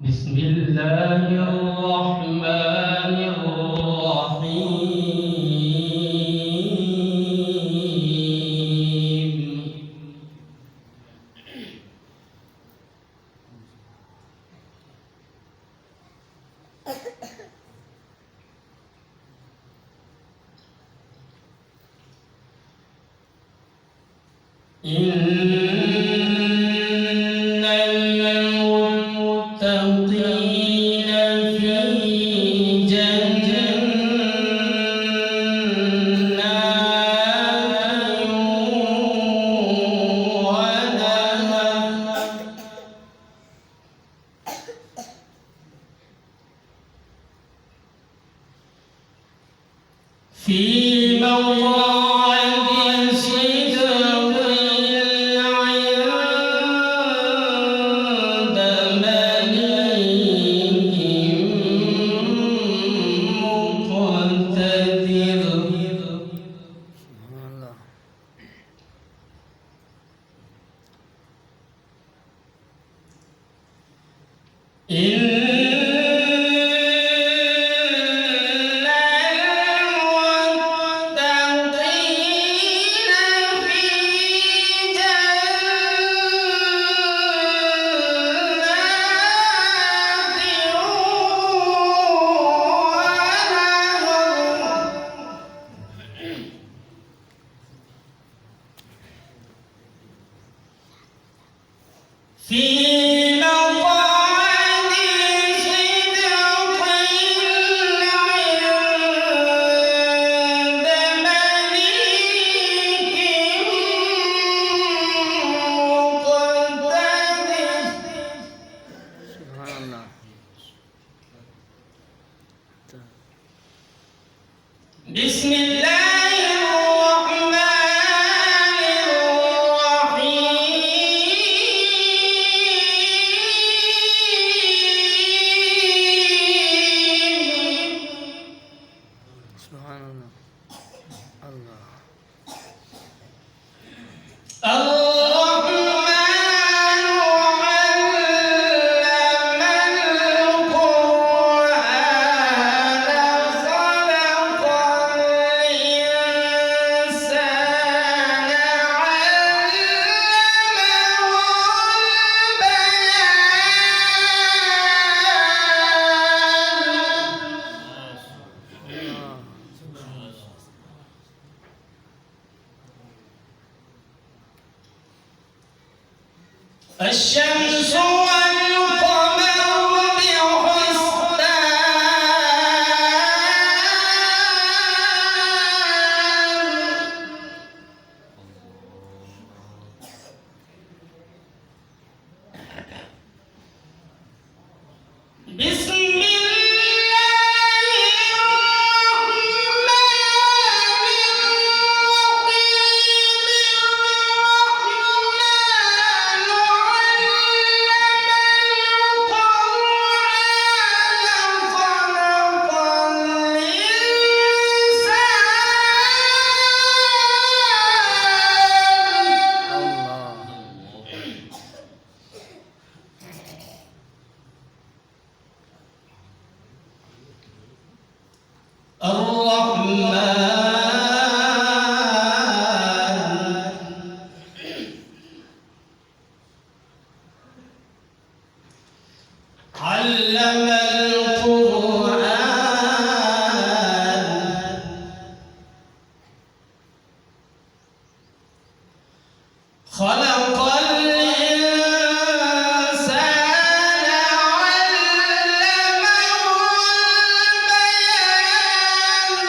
بسم الله الرحمن الرحيم. إن المتقين في جنات ونهر في مقعد صدق عند مليك مقتدر. في مقعد صدق عند مليك مقتدر. سبحان الله. بسم الله الرحمن الرحيم. سبحان الله. الله. الرحمن علم القرآن خلق الإنسان علمه البيان. الشمس والقمر بحسبان. بسم علم القرآن خلق الإنسان علمه البيان.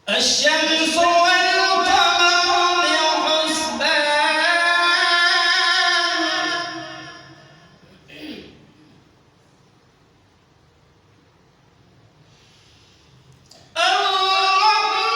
الشمس والقمر بحسبان. الرحمن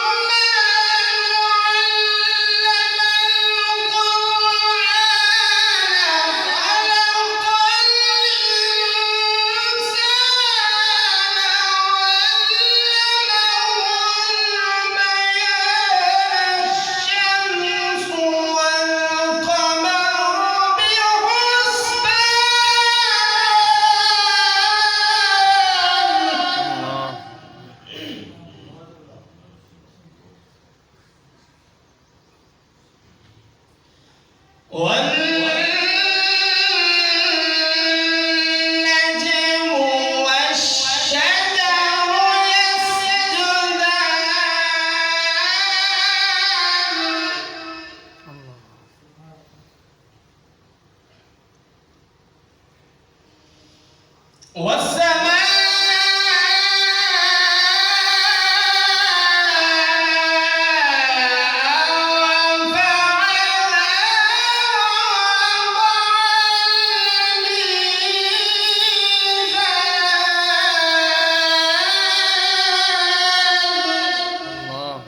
والسماء الله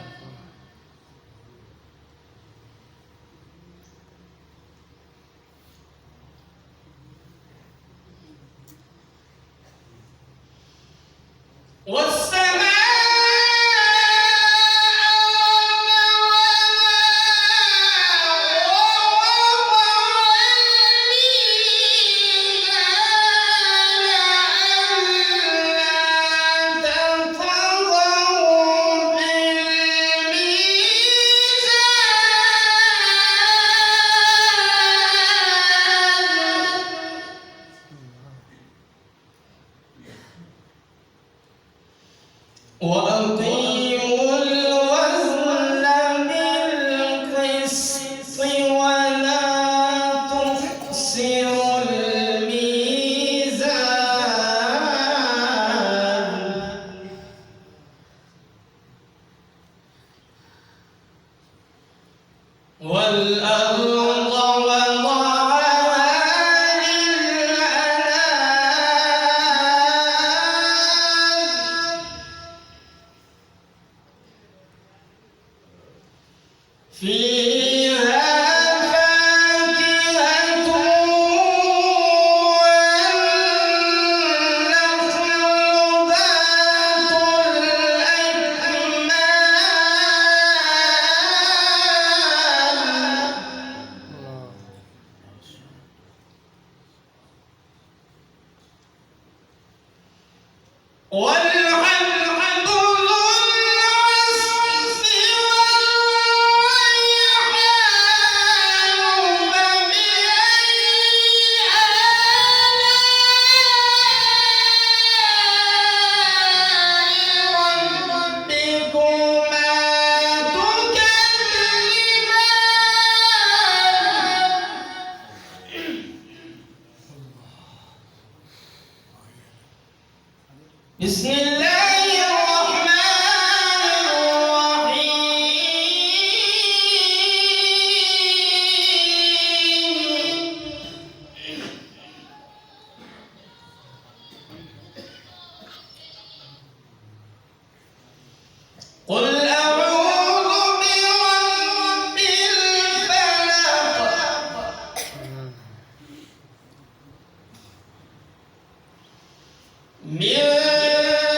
وأقيموا الوزن بالقسط ولا تخسروا الميزان والأرض وضعها فيها فاكهة والنخل ذات الأكمام والحب ذو العصف والريحان فبأي آلاء ربكما تكذبان بسم الله الرحمن الرحيم قل أعوذ برب الفلق من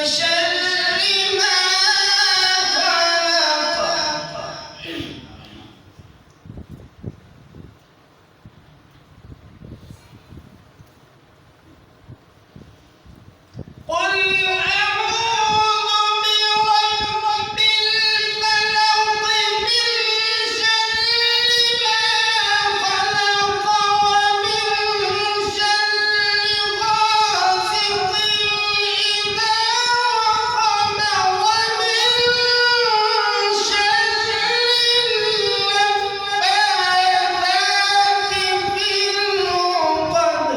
شر ما خلق قل أعوذ برب الفلق من شر ما خلق ومن شر غاسق إذا وقب ومن شر النفاثات في العقد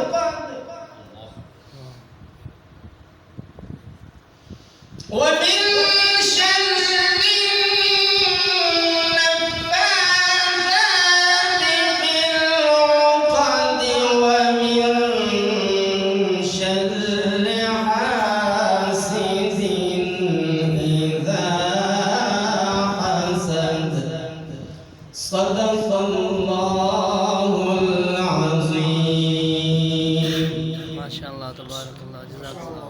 ومن شر النفاثات في العقد ومن شر حاسد إذا حسد صدق الله العظيم ما شاء الله تبارك الله جزاك الله